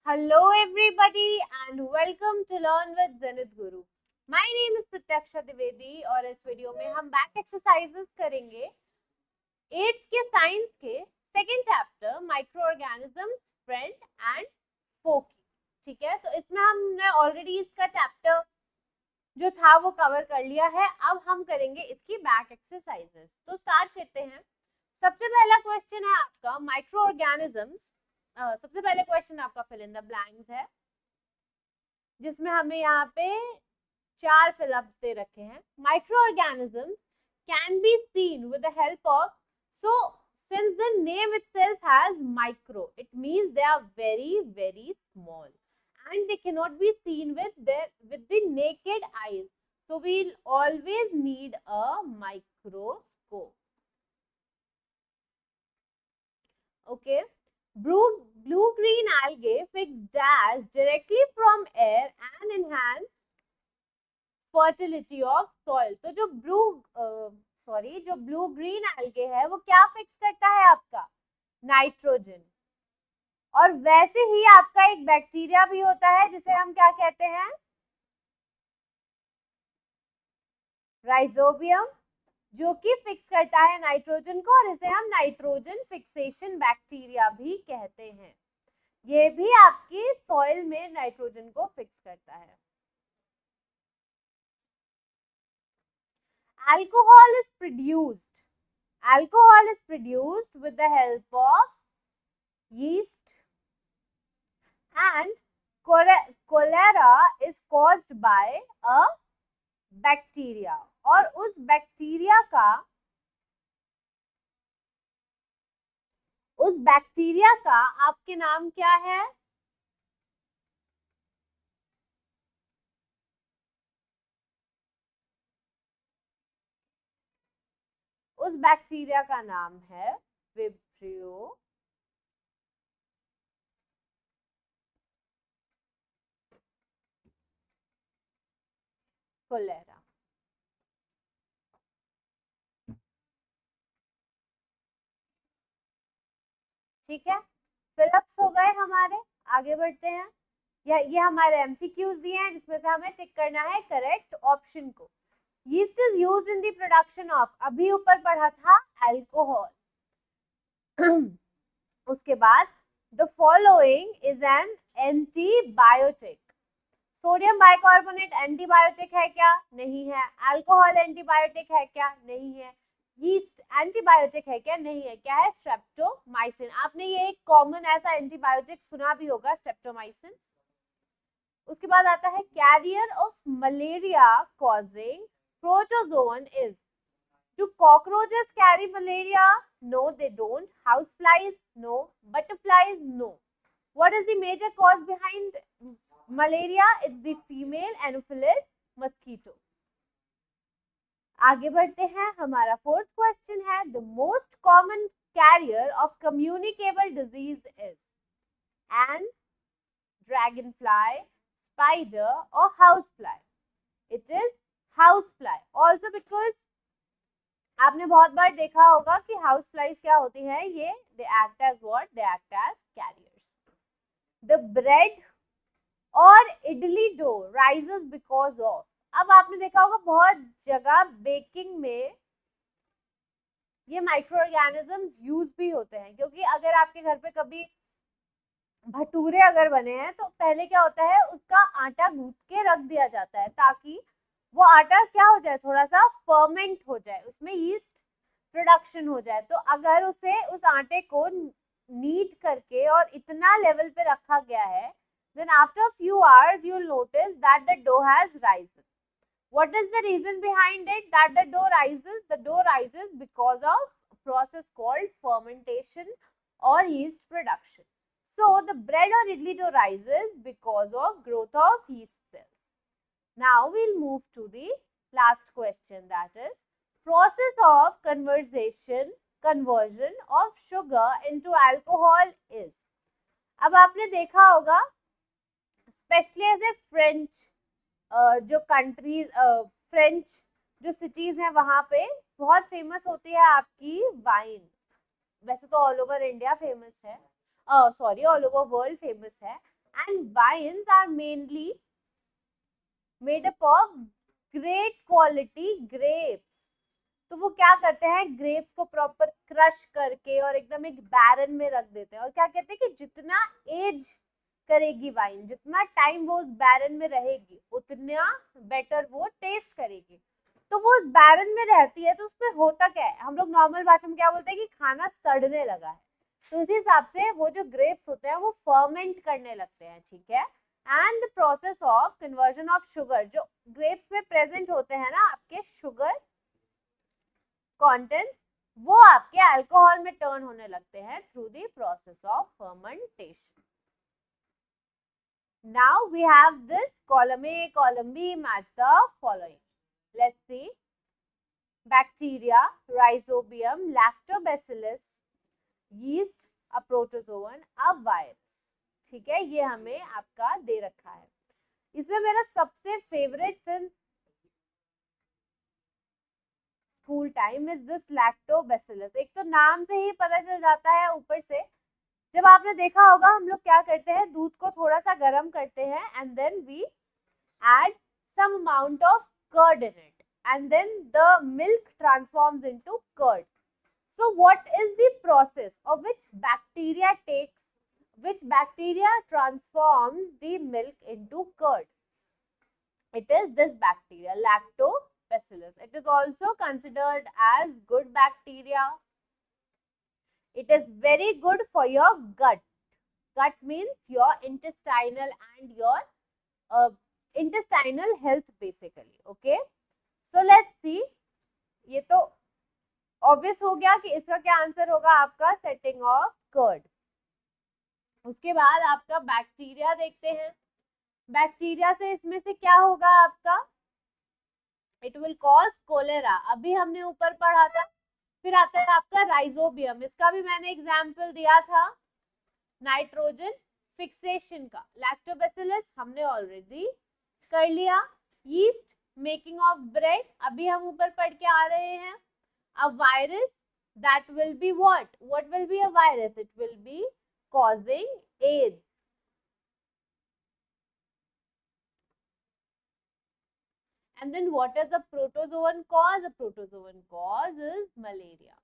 Hello everybody and welcome to Learn with Zenith Guru. My name is Pratyaksha Dwivedi और इस video में हम back exercises करेंगे 8th के साइंस के second chapter microorganisms friend and foe. ठीक है, तो इसमें हमने ऑलरेडी इसका चैप्टर जो था वो कवर कर लिया है. अब हम करेंगे इसकी बैक एक्सरसाइजेस. तो स्टार्ट करते हैं. सबसे पहला क्वेश्चन है आपका माइक्रो ऑर्गेनिजम्स. सबसे पहले क्वेश्चन आपका फिल इन द ब्लैंक्स है जिसमें हमें यहाँ पे 4 फिलअप्स दे रखे हैं. Micro organisms can be seen with the help of, so since the name itself has micro, it means they are very small and they cannot be seen with the naked eyes, so we'll always need a microscope. Okay, blue-green algae fix dash directly from air and enhance fertility of soil. तो जो blue green algae है वो क्या fix करता है आपका? Nitrogen. और वैसे ही आपका एक बैक्टीरिया भी होता है जिसे हम क्या कहते हैं? राइजोबियम, जो कि फिक्स करता है नाइट्रोजन को, और इसे हम नाइट्रोजन फिक्सेशन बैक्टीरिया भी कहते हैं. ये भी आपकी सॉइल में नाइट्रोजन को फिक्स करता है. Alcohol is produced with the help of yeast, and cholera is caused by a bacteria. और उस बैक्टीरिया का आपके नाम क्या है? उस बैक्टीरिया का नाम है विब्रियो कोलेरा. ठीक है, फिलअप्स हो गए हमारे. आगे बढ़ते हैं. ये हमारे एमसीक्यूज दिए हैं जिसमें से हमें टिक करना है करेक्ट ऑप्शन को. Yeast is used in the production of, अभी ऊपर पढ़ा था alcohol. उसके बाद the following is an antibiotic. Sodium bicarbonate antibiotic है क्या? नहीं है. अल्कोहल एंटीबायोटिक है क्या? नहीं है. यीस्ट एंटीबायोटिक है क्या? नहीं है. क्या है? स्ट्रेप्टोमाइसिन. आपने ये एक कॉमन ऐसा एंटीबायोटिक सुना भी होगा, स्ट्रेप्टोमाइसिन. उसके बाद आता है carrier of malaria causing protozoan is. Do cockroaches carry malaria? No, they don't. Houseflies? No. Butterflies? No. What is the major cause behind malaria? It's the female Anopheles mosquito. आगे बढ़ते हैं. हमारा फोर्थ क्वेश्चन है the most common carrier of communicable disease is ants, dragonfly, spider or housefly. It is housefly. Also because आपने बहुत बार देखा होगा कि हाउस फ्लाइज क्या होती है, ये they act as what? They act as carriers. The bread और idli dough rises because of. अब आपने देखा होगा बहुत जगह बेकिंग में ये माइक्रो ऑर्गेनिजम्स यूज भी होते हैं, क्योंकि अगर आपके घर पे कभी भटूरे अगर बने हैं तो पहले क्या होता है, उसका आटा गूंथ के रख दिया जाता है ताकि वो आटा क्या हो जाए, थोड़ा सा फर्मेंट हो जाए, उसमें यीस्ट प्रोडक्शन हो जाए. तो अगर उस आटे को नीड करके और इतना लेवल पे रखा गया है, then after a few hours you'll notice that the dough has risen. What is the reason behind it that the dough rises? The dough rises because of a process called fermentation or yeast production. So the bread or idli dough rises because of growth of yeast cells. Now we'll move to the last question, that is process of conversion of sugar into alcohol is. अब आपने देखा होगा specially as a French जो countries, French जो cities हैं वहां पे बहुत फेमस होती है आपकी वाइन. वैसे तो ऑल ओवर इंडिया फेमस है, sorry all over world famous है. and vines are mainly made up of great quality grapes. तो वो क्या करते हैं, ग्रेप्स को प्रॉपर क्रश करके और एकदम एक बैरन में रख देते हैं और क्या कहते हैं कि जितना एज करेगी वाइन, जितना टाइम वो उस बैरन में रहेगी उतना बेटर वो टेस्ट करेगी। तो वो उस बैरन में रहती है तो उसमें होता क्या है, हम लोग नॉर्मल भाषा में क्या बोलते हैं कि खाना सड़ने लगा है, तो इसी हिसाब से वो जो ग्रेप्स होते हैं वो फर्मेंट करने लगते हैं, ठीक है। And the process of conversion of sugar, जो ग्रेप्स में प्रेजेंट होते हैं ना आपके शुगर कंटेंट, वो आपके अल्कोहल में टर्न होने लगते हैं through the process of fermentation. Now we have this column A, column B, match the following. Let's see. Bacteria, Rhizobium, Lactobacillus, yeast, a protozoan, a virus. ठीक है, ये हमें आपका दे रखा है। इसमें मेरा सबसे favourite since school time is this lactobacillus. एक तो नाम से ही पता चल जाता है, ऊपर से जब आपने देखा होगा हम लोग क्या करते हैं, दूध को थोड़ा सा गर्म करते हैं and then we add some amount of curd in it and then the milk transforms into curd. So what is the process of which bacteria transforms the milk into curd? It is this bacteria, Lactobacillus. It is also considered as good bacteria. It is very good for your gut. Gut means your intestinal and your intestinal health basically. Okay, so let's see. ये तो obvious हो गया कि इसका क्या answer होगा आपका, setting of curd. उसके बाद आपका बैक्टीरिया देखते हैं। बैक्टीरिया से इसमें से क्या होगा आपका, इट विल कॉज कोलेरा, अभी हमने ऊपर पढ़ा था। फिर आता है आपका राइजोबियम, इसका भी मैंने एग्जाम्पल दिया था नाइट्रोजन फिक्सेशन का। लैक्टोबैसिलस हमने ऑलरेडी कर लिया। यीस्ट मेकिंग ऑफ ब्रेड, अभी हम ऊपर पढ़ के आ रहे हैं। A virus, that will be what will be a virus, it will be causing AIDS. And then what does a protozoan cause? A protozoan causes malaria.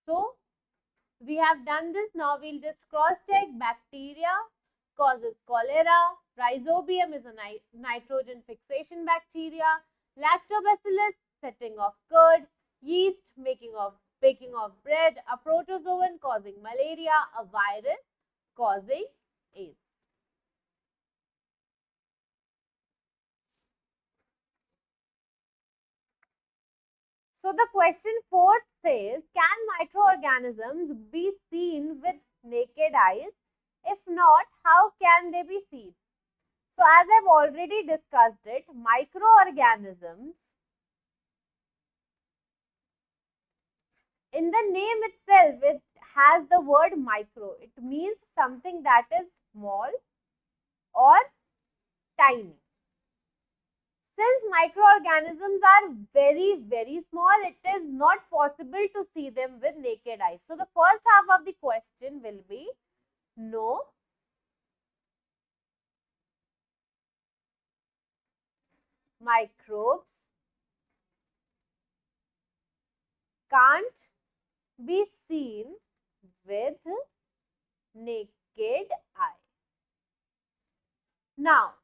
So we have done this. Now we'll just cross check. Bacteria causes cholera. Rhizobium is a nitrogen fixation bacteria. Lactobacillus, setting of curd. Yeast, baking of bread. A protozoan causing malaria. A virus causing AIDS. So the question 4 says, can microorganisms be seen with naked eyes? If not, how can they be seen? So as I've already discussed it, microorganisms, in the name itself, it has the word micro. It means something that is small or tiny. Since microorganisms are very, very small, it is not possible to see them with naked eyes. So the first half of the question will be no. Microbes can't be seen with naked eye. Now,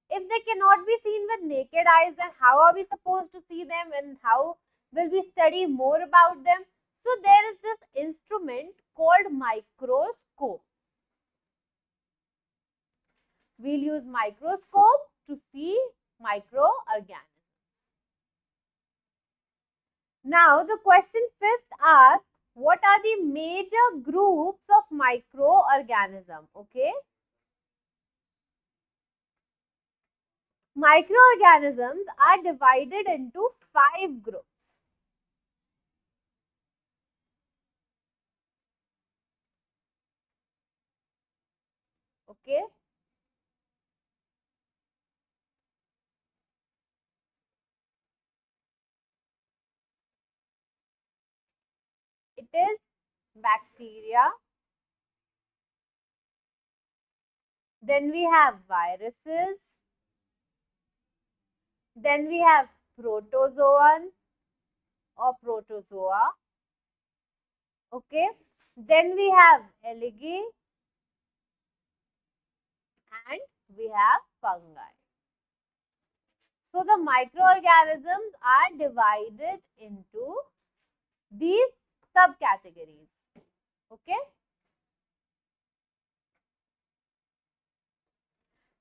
if they cannot be seen with naked eyes, then how are we supposed to see them and how will we study more about them? So there is this instrument called microscope. We'll use microscope to see microorganisms. Now the question 5th asks, what are the major groups of microorganism? Okay. Microorganisms are divided into 5 groups. Okay. It is bacteria. Then we have viruses. Then we have protozoan or protozoa. Okay. Then we have algae and we have fungi. So the microorganisms are divided into these subcategories. Okay.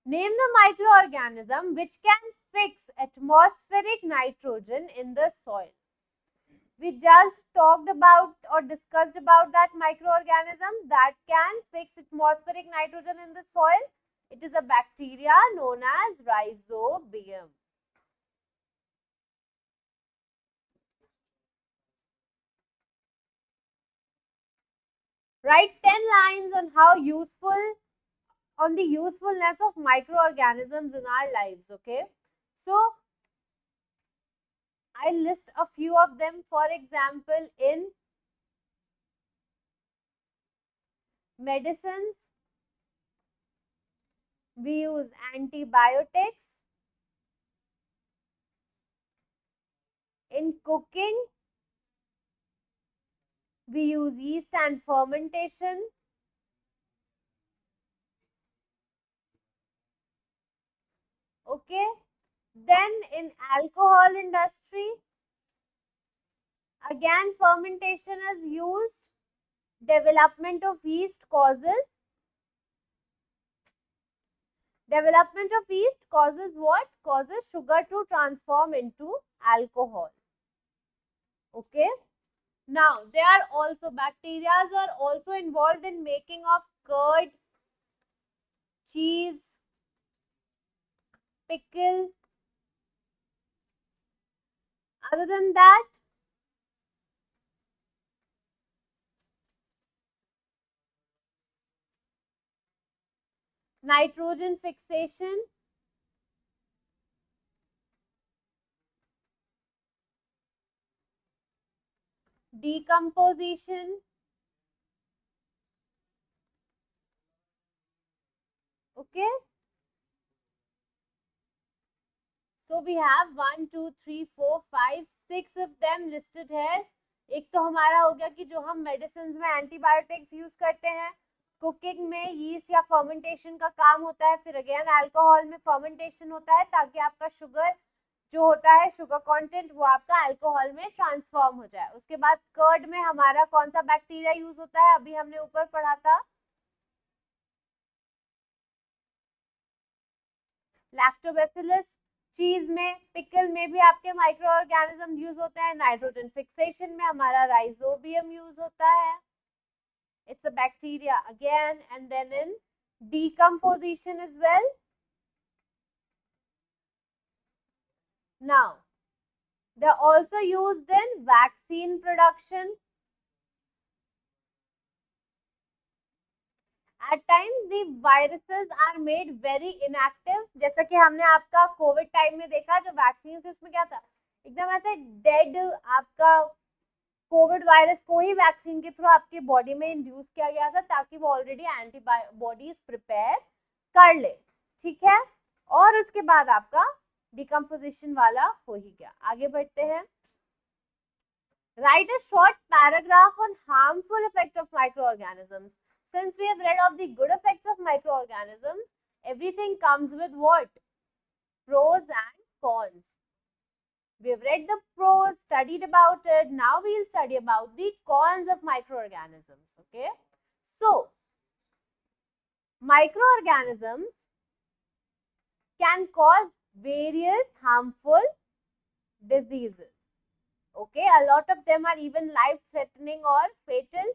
Name the microorganism which can fix atmospheric nitrogen in the soil. We just talked about or discussed about that microorganism that can fix atmospheric nitrogen in the soil. It is a bacteria known as Rhizobium. Write 10 lines on the usefulness of microorganisms in our lives. Okay, so I list a few of them. For example, in medicines, we use antibiotics. In cooking, we use yeast and fermentation. Okay, then in alcohol industry, again fermentation is used. Development of yeast causes what? Causes sugar to transform into alcohol. Okay, now they are also, bacteria are also involved in making of curd, cheese, pickle. Other than that, nitrogen fixation, decomposition. Okay, so we have 1 2 3 4 5 6 of them listed here. एक तो हमारा हो गया कि जो हम medicine में antibiotics use करते हैं, कुकिंग में यीस्ट या फर्मेंटेशन का काम होता है, फिर अगेन अल्कोहल में फर्मेंटेशन होता है ताकि आपका शुगर जो होता है, शुगर कंटेंट, वो आपका अल्कोहल में ट्रांसफॉर्म हो जाए. उसके बाद कर्ड में हमारा कौन सा बैक्टीरिया यूज होता है, अभी हमने ऊपर पढ़ा था, लैक्टोबैसिलस. चीज में, पिकल में भी आपके माइक्रो ऑर्गेनिज्म यूज होते हैं. नाइट्रोजन फिक्सेशन में हमारा राइजोबियम यूज होता है. It's a bacteria again. And then in decomposition as well. Now, they're also used in vaccine production. At times the viruses are made very inactive. जैसा कि हमने आपका कोविड टाइम में देखा, जो वैक्सीन थी उसमें क्या था, एकदम ऐसे डेड आपका कोविड वायरस को ही वैक्सीन के थ्रू आपकी बॉडी में इंड्यूस किया गया था ताकि वो ऑलरेडी एंटीबॉडीज प्रिपेयर कर ले. ठीक है, और उसके बाद आपका डिकम्पोजिशन वाला हो ही गया. आगे बढ़ते हैं. Write a short paragraph on harmful effect of microorganisms. Since we have read of the good effects of microorganisms, everything comes with what? Pros and cons. We have read the pros, studied about it. Now we will study about the cons of microorganisms. Okay. So, microorganisms can cause various harmful diseases. Okay, a lot of them are even life-threatening or fatal.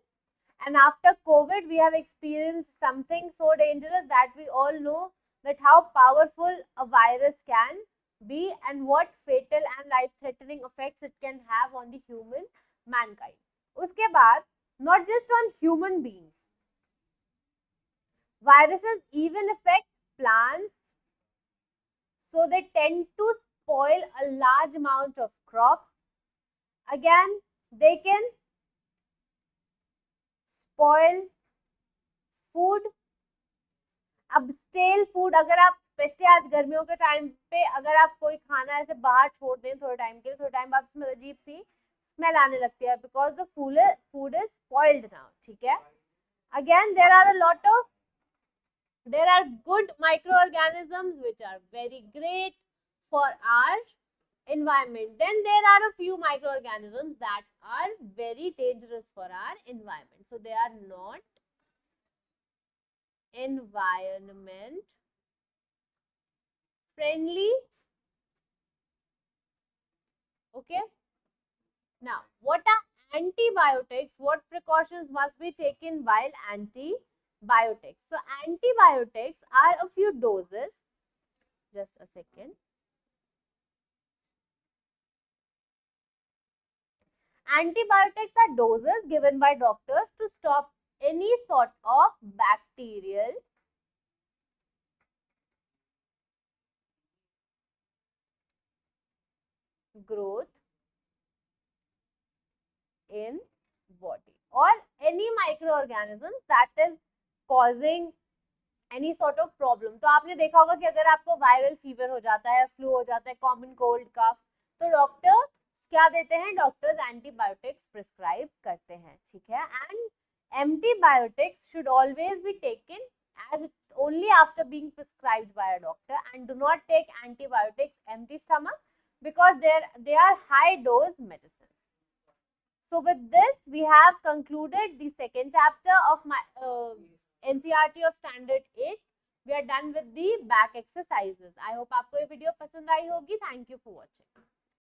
And after COVID, we have experienced something so dangerous that we all know that how powerful a virus can be and what fatal and life-threatening effects it can have on the human mankind. उसके बाद, not just on human beings, viruses even affect plants, so they tend to spoil a large amount of crops. Again, they can spoil food. अब stele food, अगर आप specially आज गर्मियों के time पे अगर आप कोई खाना ऐसे बाहर छोड़ दें थोड़े टाइम के लिए, थोड़े टाइम बाद उसमें अजीब सी स्मेल आने लगती है, because the food is spoiled now. ठीक है. Again there are a lot of there are good microorganisms which are very great for our environment. Then there are a few microorganisms that are very dangerous for our environment. So they are not environment friendly. Okay. Now, what are antibiotics? What precautions must be taken while antibiotics? So antibiotics are a few doses. Just a second. Antibiotics are doses given by doctors to stop any sort of bacterial growth in body or any microorganisms that is causing any sort of problem. तो आपने देखा होगा कि अगर आपको viral fever हो जाता है, फ्लू हो जाता है, कॉमन कोल्ड कफ, तो डॉक्टर क्या देते हैं? डॉक्टर्स एंटीबायोटिक्स प्रिस्क्राइब करते हैं. ठीक है. And antibiotics should always be taken as only after being prescribed by a doctor, and do not take antibiotics empty stomach because they are high dose medicines. So with this we have concluded the second chapter of my NCERT of standard 8. We are done with the back exercises. I hope आपको ये video पसंद आई होगी. Thank you for watching.